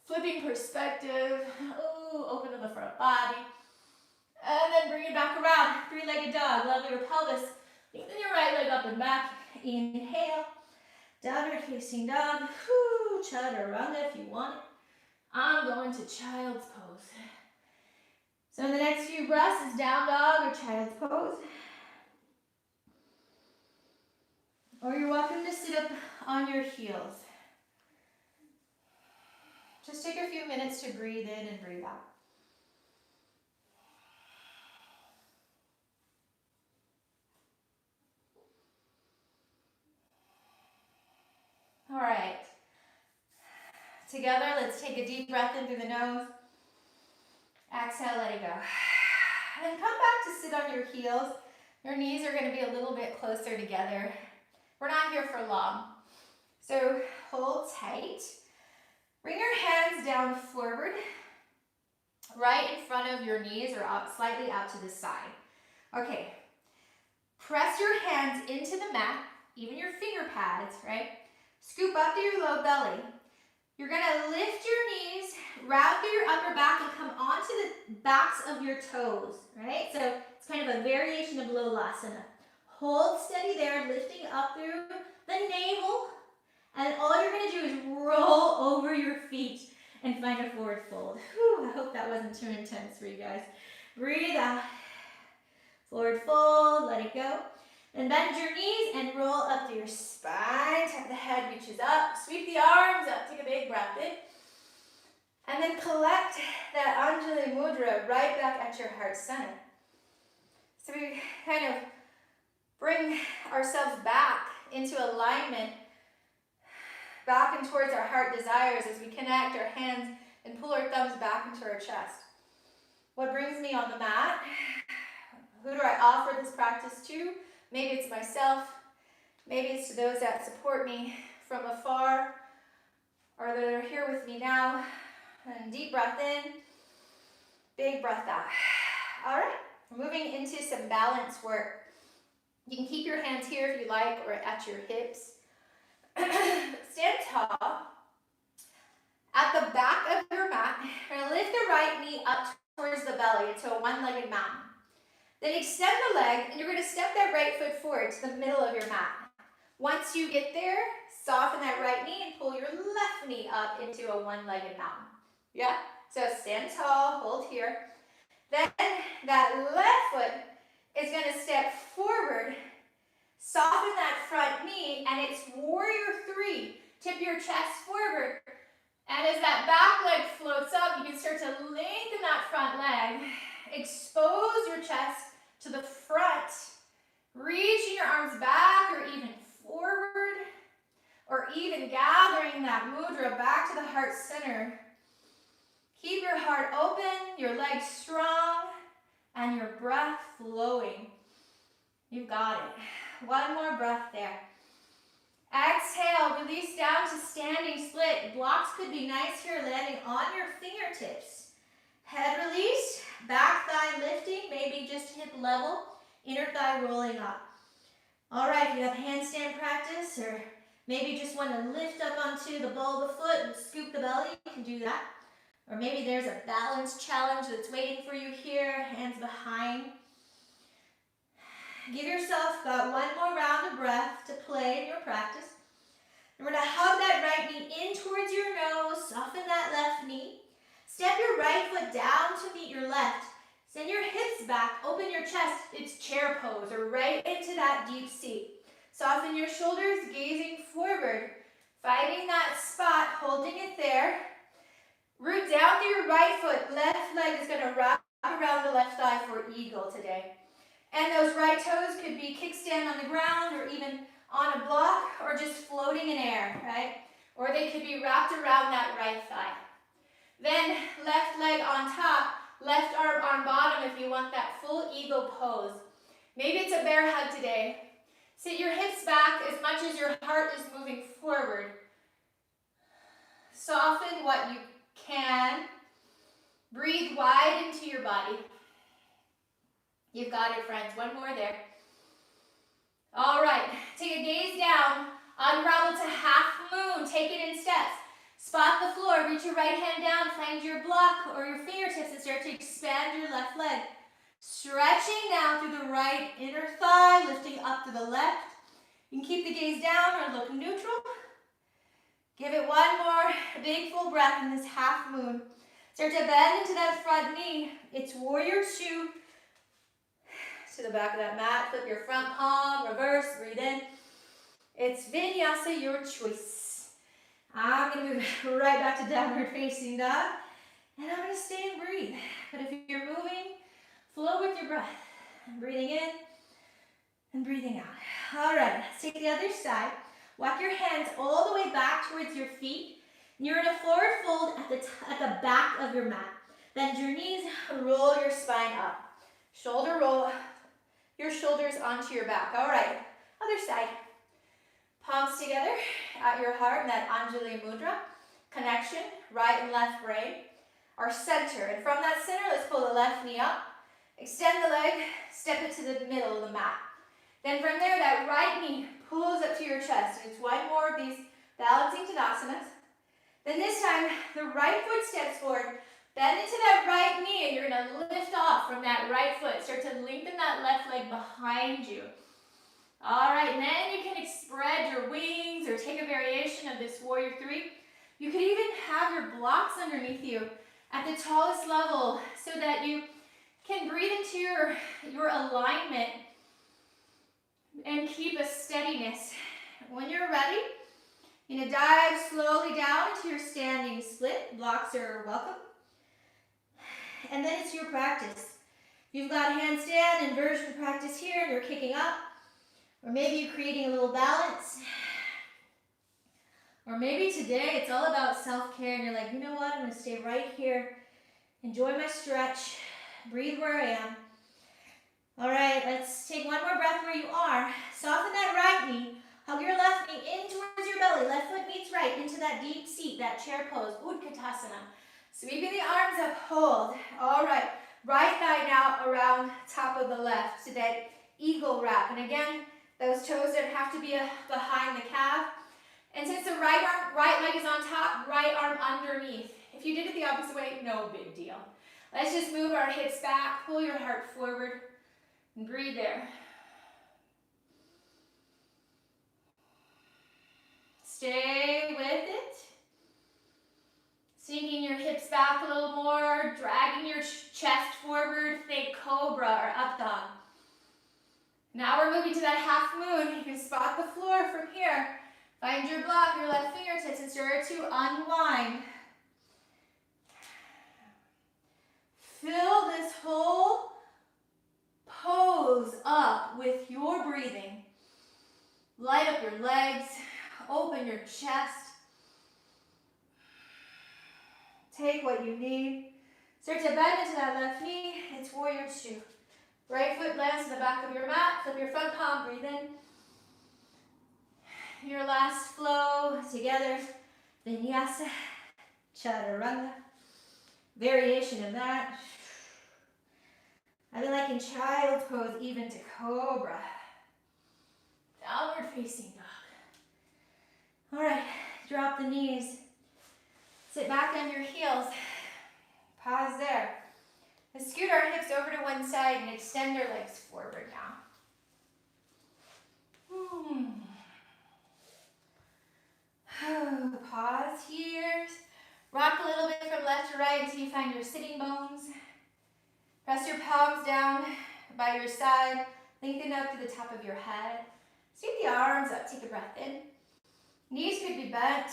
Flipping perspective. Ooh, open to the front body. And then bring it back around. Three-legged dog. Level your pelvis. Lengthen your right leg up and back. Inhale. Downward facing dog. Whoo, chaturanga if you want it. I'm going to child's pose. So in the next few breaths is down dog or child's pose. Or you're welcome to sit up on your heels. Just take a few minutes to breathe in and breathe out. All right. Together, let's take a deep breath in through the nose. Exhale, let it go. And then come back to sit on your heels. Your knees are going to be a little bit closer together. We're not here for long. So hold tight. Bring your hands down forward, right in front of your knees or out, slightly out to the side. Okay. Press your hands into the mat, even your finger pads, right? Scoop up to your low belly. You're going to lift your knees, route through your upper back and come onto the backs of your toes, right? So it's kind of a variation of Lolasana. Hold steady there, lifting up through the navel. And all you're going to do is roll over your feet and find a forward fold. Whew, I hope that wasn't too intense for you guys. Breathe out. Forward fold, let it go. Then bend your knees and roll up to your spine. Tap the head reaches up. Sweep the arms up. Take a big breath in. And then collect that Anjali Mudra right back at your heart center. So we kind of bring ourselves back into alignment, back and towards our heart desires as we connect our hands and pull our thumbs back into our chest. What brings me on the mat? Who do I offer this practice to? Maybe it's myself. Maybe it's to those that support me from afar or that are here with me now. And deep breath in, big breath out. All right, we're moving into some balance work. You can keep your hands here if you like or at your hips. Stand tall. At the back of your mat, you're going to lift the right knee up towards the belly into a one-legged mountain. Then extend the leg, and you're going to step that right foot forward to the middle of your mat. Once you get there, soften that right knee and pull your left knee up into a one-legged mountain. Yeah? So stand tall, hold here. Then that left foot is going to step forward, soften that front knee, and it's warrior three. Tip your chest forward. And as that back leg floats up, you can start to lengthen that front leg. Expose your chest to the front. Reaching your arms back or even forward. Or even gathering that mudra back to the heart center. Keep your heart open, your legs strong, and your breath flowing. You've got it. One more breath there. Exhale, release down to standing split. Blocks could be nice here, landing on your fingertips. Head release, back thigh lifting, maybe just hip level, inner thigh rolling up. All right, if you have handstand practice or maybe just want to lift up onto the ball of the foot and scoop the belly, you can do that. Or maybe there's a balance challenge that's waiting for you here, hands behind. Give yourself about one more round of breath to play in your practice. And we're going to hug that right knee in towards your nose, soften that left knee. Step your right foot down to meet your left. Send your hips back, open your chest. It's chair pose or right into that deep seat. Soften your shoulders, gazing forward. Finding that spot, holding it there. Root down through your right foot. Left leg is going to wrap around the left thigh for eagle today. And those right toes could be kickstand on the ground or even on a block or just floating in air, right? Or they could be wrapped around that right thigh. Then left leg on top, left arm on bottom if you want that full eagle pose. Maybe it's a bear hug today. Sit your hips back as much as your heart is moving forward. Soften what you can. Breathe wide into your body. You've got it, friends. One more there. All right. Take a gaze down. Unravel to half moon. Take it in steps. Spot the floor. Reach your right hand down. Find your block or your fingertips and start to expand your left leg. Stretching down through the right inner thigh, lifting up to the left. You can keep the gaze down or look neutral. Give it one more big full breath in this half moon. Start to bend into that front knee. It's warrior two. To the back of that mat, flip your front palm, reverse, breathe in. It's vinyasa, your choice. I'm going to move right back to downward facing dog. And I'm going to stay and breathe. But if you're moving, flow with your breath. Breathing in and breathing out. All right, let's take the other side. Walk your hands all the way back towards your feet. You're in a forward fold at the back of your mat. Bend your knees, roll your spine up. Shoulder roll your shoulders onto your back. All right, other side. Palms together at your heart in that Anjali Mudra. Connection, right and left brain. Our center, and from that center, let's pull the left knee up. Extend the leg, step it to the middle of the mat. Then from there, that right knee pulls up to your chest. It's one more of these balancing Tadasanas. Then this time, the right foot steps forward. Bend into that right knee, and you're going to lift off from that right foot. Start to lengthen that left leg behind you. of this warrior three. You could even have your blocks underneath you at the tallest level so that you can breathe into your alignment and keep a steadiness. When you're ready, you're going to dive slowly down into your standing split. Blocks are welcome. And then it's your practice. You've got handstand inversion practice here and you're kicking up. Or maybe you're creating a little balance. Or maybe today it's all about self-care and you're like, you know what, I'm going to stay right here. Enjoy my stretch. Breathe where I am. All right, let's take one more breath where you are. Soften that right knee. Hug your left knee in towards your belly. Left foot meets right into that deep seat, that chair pose, Utkatasana. Sweeping the arms up, hold. All right, right thigh now around top of the left to that eagle wrap. And again, those toes don't have to be behind the calf. And since the right leg is on top, right arm underneath. If you did it the opposite way, no big deal. Let's just move our hips back, pull your heart forward, and breathe there. Stay with it. Sinking your hips back a little more, dragging your chest forward, think cobra or up dog. Now we're moving to that half moon. You can spot the floor from here. Find your block, your left fingertips, and start to unwind. Fill this whole pose up with your breathing. Light up your legs, open your chest. Take what you need. Start to bend into that left knee. It's warrior two. Right foot lands to the back of your mat. Flip your front palm, breathe in. Your last flow together. Vinyasa, chaturanga. Variation of that. I've been liking child pose even to cobra. Downward facing dog. All right, drop the knees. Sit back on your heels. Pause there. Let's scoot our hips over to one side and extend our legs forward now. Pause here. Rock a little bit from left to right until you find your sitting bones. Press your palms down by your side. Lengthen up to the top of your head. Sweep the arms up. Take a breath in. Knees could be bent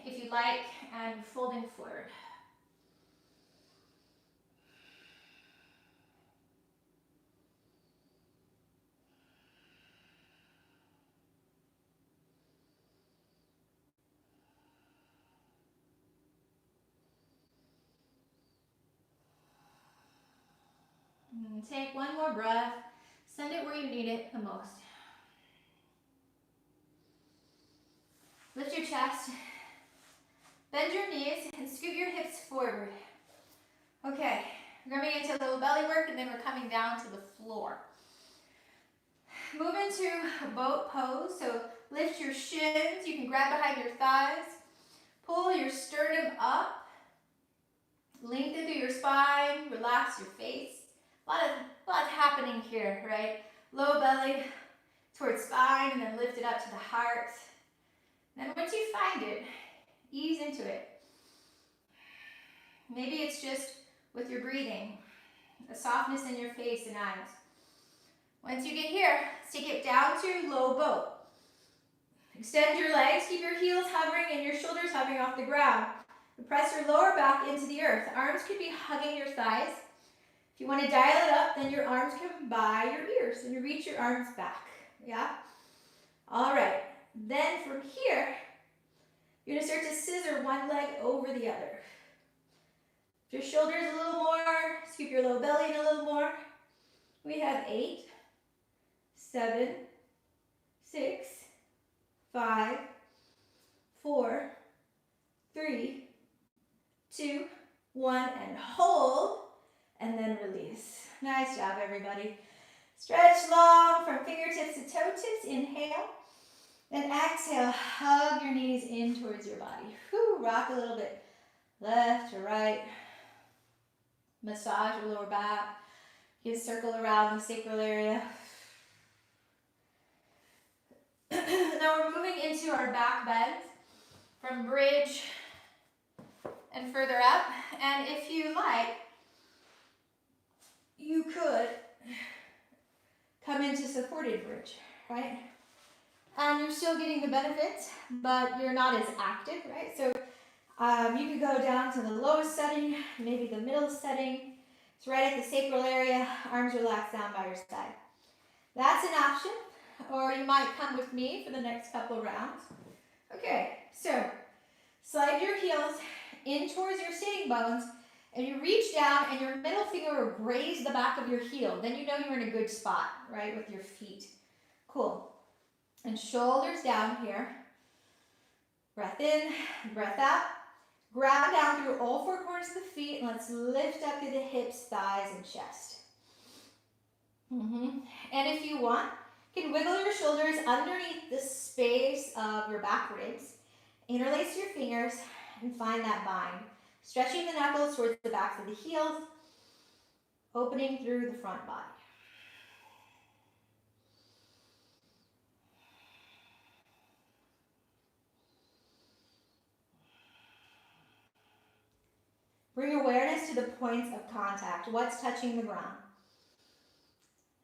if you like, and folding forward. And take one more breath. Send it where you need it the most. Lift your chest. Bend your knees and scoot your hips forward. Okay, we're coming into a little belly work and then we're coming down to the floor. Move into a boat pose. So lift your shins. You can grab behind your thighs. Pull your sternum up. Lengthen through your spine. Relax your face. A lot happening here, right? Low belly towards spine and then lift it up to the heart. Then once you find it, ease into it. Maybe it's just with your breathing, a softness in your face and eyes. Once you get here, take it down to low boat. Extend your legs, keep your heels hovering and your shoulders hovering off the ground. Press your lower back into the earth. Arms could be hugging your thighs. If you want to dial it up, then your arms come by your ears and you reach your arms back. Yeah? All right. Then from here, you're going to start to scissor one leg over the other. Your shoulders a little more, scoop your low belly in a little more. We have 8, 7, 6, 5, 4, 3, 2, 1, and hold, and then release. Nice job, everybody. Stretch long from fingertips to toe tips. Inhale. Then exhale, hug your knees in towards your body. Whew, rock a little bit left to right. Massage your lower back. You can circle around the sacral area. Now we're moving into our back bends. from bridge and further up. And if you like, you could come into supported bridge, right? And you're still getting the benefits, but you're not as active, right? So you could go down to the lowest setting, maybe the middle setting. It's right at the sacral area, arms relaxed down by your side. That's an option, or you might come with me for the next couple rounds. Okay, so slide your heels in towards your sitting bones, and you reach down and your middle finger will graze the back of your heel. Then you know you're in a good spot, right, with your feet. Cool. And shoulders down here. Breath in, breath out. Grab down through all four corners of the feet, and let's lift up through the hips, thighs, and chest. And if you want, you can wiggle your shoulders underneath the space of your back ribs. Interlace your fingers and find that bind. Stretching the knuckles towards the backs of the heels, opening through the front body. Bring awareness to the points of contact. What's touching the ground?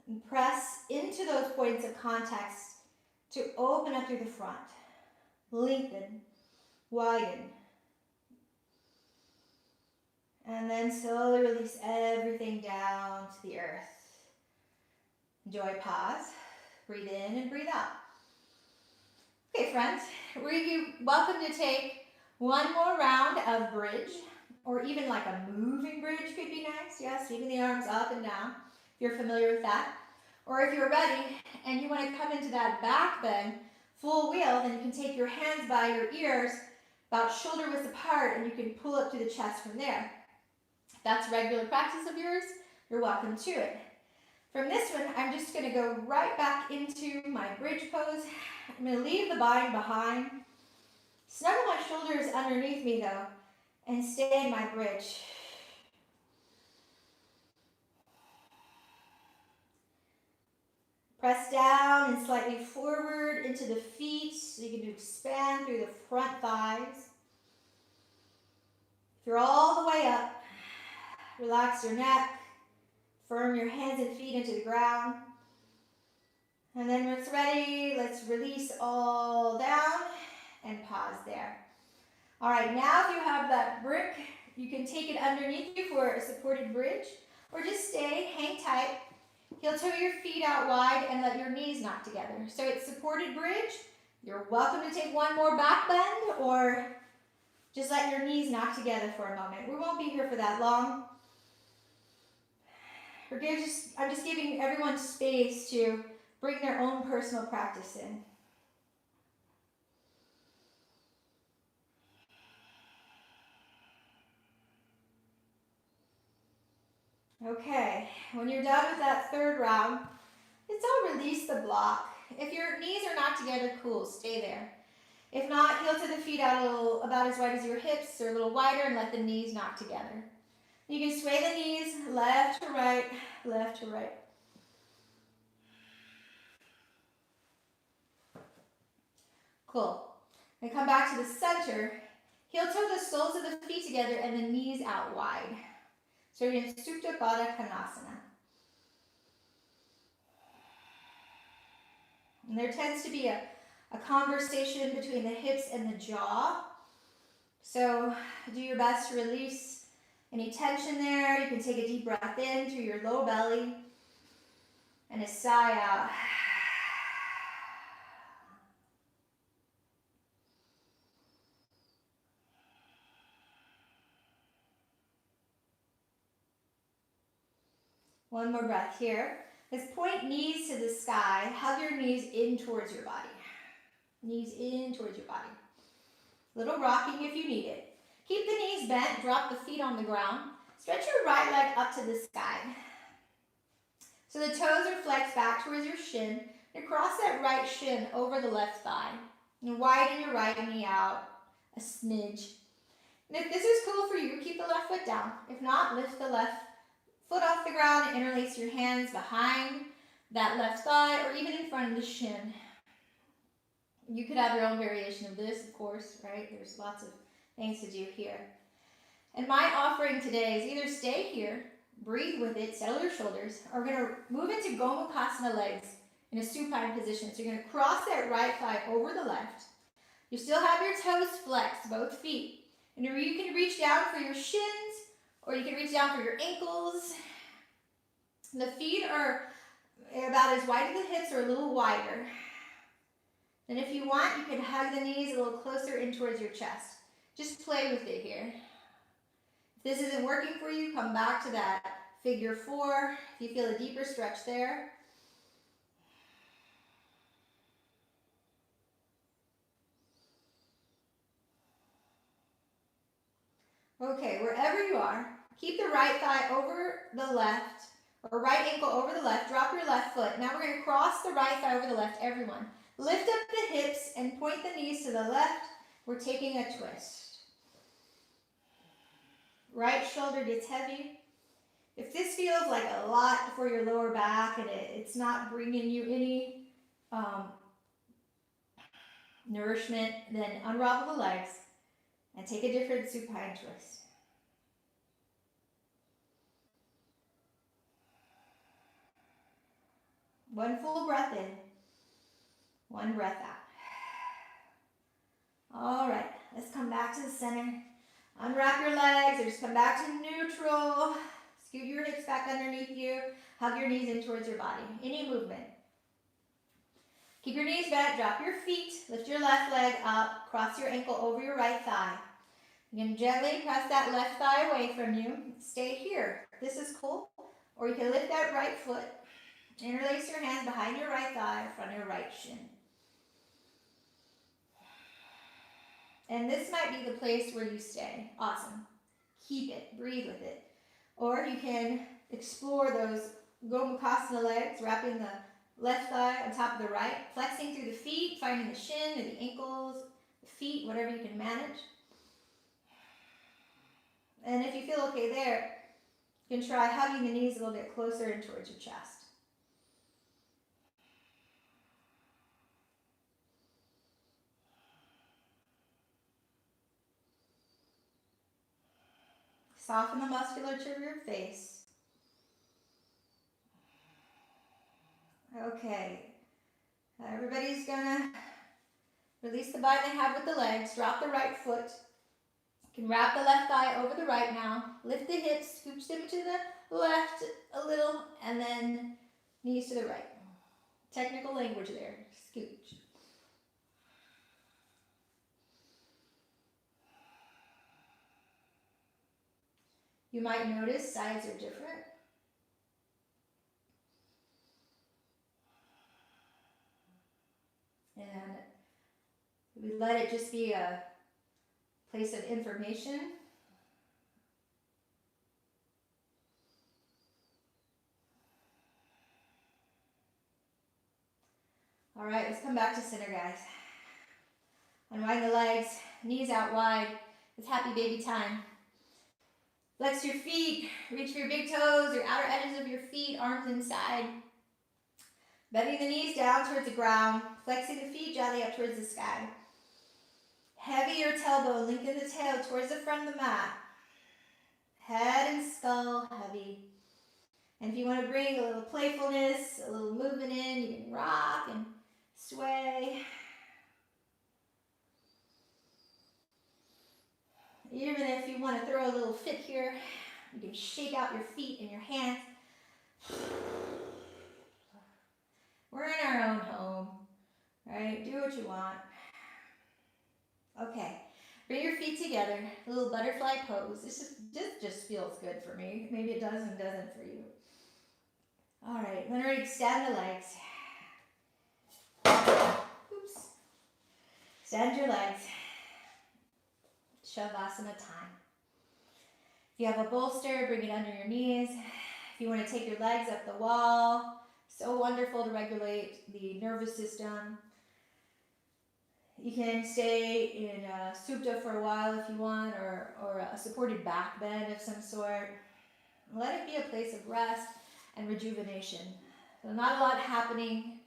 And press into those points of contact to open up through the front. Lengthen, widen. And then slowly release everything down to the earth. Enjoy, pause. Breathe in and breathe out. Okay, friends, you're welcome to take one more round of bridge, or even like a moving bridge could be nice. Yeah, sweeping the arms up and down, if you're familiar with that. Or if you're ready and you want to come into that back bend, full wheel, then you can take your hands by your ears, about shoulder width apart, and you can pull up to the chest from there. If that's regular practice of yours, you're welcome to it. From this one, I'm just going to go right back into my bridge pose. I'm going to leave the body behind. Snuggle my shoulders underneath me though, and stay in my bridge. Press down and slightly forward into the feet so you can expand through the front thighs. If you're all the way up, relax your neck, firm your hands and feet into the ground. And then when it's ready, let's release all down and pause there. All right, now if you have that brick, you can take it underneath you for a supported bridge, or just stay, hang tight. Heel toe your feet out wide and let your knees knock together. So it's supported bridge. You're welcome to take one more back bend, or just let your knees knock together for a moment. We won't be here for that long. I'm just giving everyone space to bring their own personal practice in. Okay, when you're done with that third round, let's all release the block. If your knees are not together, cool, stay there. If not, heel to the feet out a little, about as wide as your hips, or a little wider, and let the knees knock together. You can sway the knees left to right, left to right. Cool. And come back to the center. Heel toe the soles of the feet together and the knees out wide. So you're in Supta Baddha Konasana. And there tends to be a conversation between the hips and the jaw. So do your best to release any tension there. You can take a deep breath in through your low belly and a sigh out. One more breath here. Let's point knees to the sky. Hug your knees in towards your body. Knees in towards your body. Little rocking if you need it. Keep the knees bent. Drop the feet on the ground. Stretch your right leg up to the sky. So the toes are flexed back towards your shin. And cross that right shin over the left thigh. And widen your right knee out a smidge. And if this is cool for you, keep the left foot down. If not, lift the left foot off the ground and interlace your hands behind that left thigh or even in front of the shin. You could have your own variation of this, of course, right? There's lots of things to do here. And my offering today is either stay here, breathe with it, settle your shoulders, or we're going to move into Gomukhasana legs in a supine position. So you're going to cross that right thigh over the left. You still have your toes flexed, both feet. And you can reach down for your shins, or you can reach down for your ankles. The feet are about as wide as the hips or a little wider. And if you want, you can hug the knees a little closer in towards your chest. Just play with it here. If this isn't working for you, come back to that figure 4. If you feel a deeper stretch there. Okay, wherever you are, keep the right thigh over the left, or right ankle over the left. Drop your left foot. Now we're going to cross the right thigh over the left, everyone. Lift up the hips and point the knees to the left. We're taking a twist. Right shoulder gets heavy. If this feels like a lot for your lower back and it's not bringing you any nourishment, then unravel the legs and take a different supine twist. One full breath in, one breath out. All right, let's come back to the center. Unwrap your legs or just come back to neutral. Scoot your hips back underneath you. Hug your knees in towards your body. Any movement. Keep your knees bent, drop your feet, lift your left leg up, cross your ankle over your right thigh. You can gently press that left thigh away from you. Stay here. This is cool. Or you can lift that right foot, interlace your hands behind your right thigh, front of your right shin. And this might be the place where you stay. Awesome. Keep it. Breathe with it. Or you can explore those Gomukhasana legs, wrapping the left thigh on top of the right, flexing through the feet, finding the shin or the ankles, the feet, whatever you can manage. And if you feel okay there, you can try hugging the knees a little bit closer in towards your chest. Soften the musculature of your face. Okay. Everybody's gonna release the bind they have with the legs. Drop the right foot. You can wrap the left thigh over the right now. Lift the hips, scooch them to the left a little, and then knees to the right. Technical language there. Scooch. You might notice sides are different. And we let it just be a place of information. All right, let's come back to center, guys. Unwind the legs, knees out wide. It's happy baby time. Flex your feet, reach for your big toes, your outer edges of your feet, arms inside. Bending the knees down towards the ground, flexing the feet gently up towards the sky. Heavy your tailbone, lengthen the tail towards the front of the mat. Head and skull heavy. And if you want to bring a little playfulness, a little movement in, you can rock and sway. Even if you want to throw a little fit here, you can shake out your feet and your hands. We're in our own home, right? Do what you want. Okay, bring your feet together, a little butterfly pose. This just feels good for me. Maybe it does and doesn't for you. All right, then we're going to extend the legs. Oops. Extend your legs. Shavasana time. If you have a bolster, bring it under your knees. If you want to take your legs up the wall, so wonderful to regulate the nervous system. You can stay in Supta for a while if you want, or a supported back bend of some sort. Let it be a place of rest and rejuvenation. So not a lot happening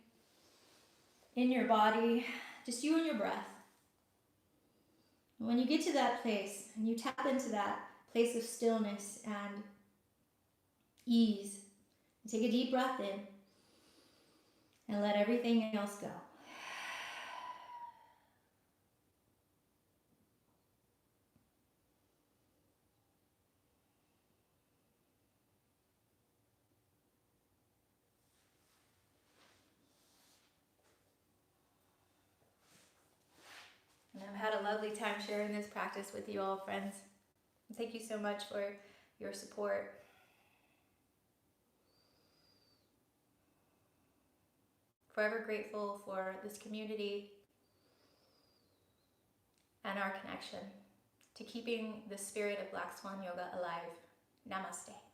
in your body just you and your breath. And when you get to that place and you tap into that place of stillness and ease, take a deep breath in and let everything else go. And I've had a lovely time sharing this practice with you all, friends. Thank you so much for your support. Forever grateful for this community and our connection to keeping the spirit of Black Swan Yoga alive. Namaste.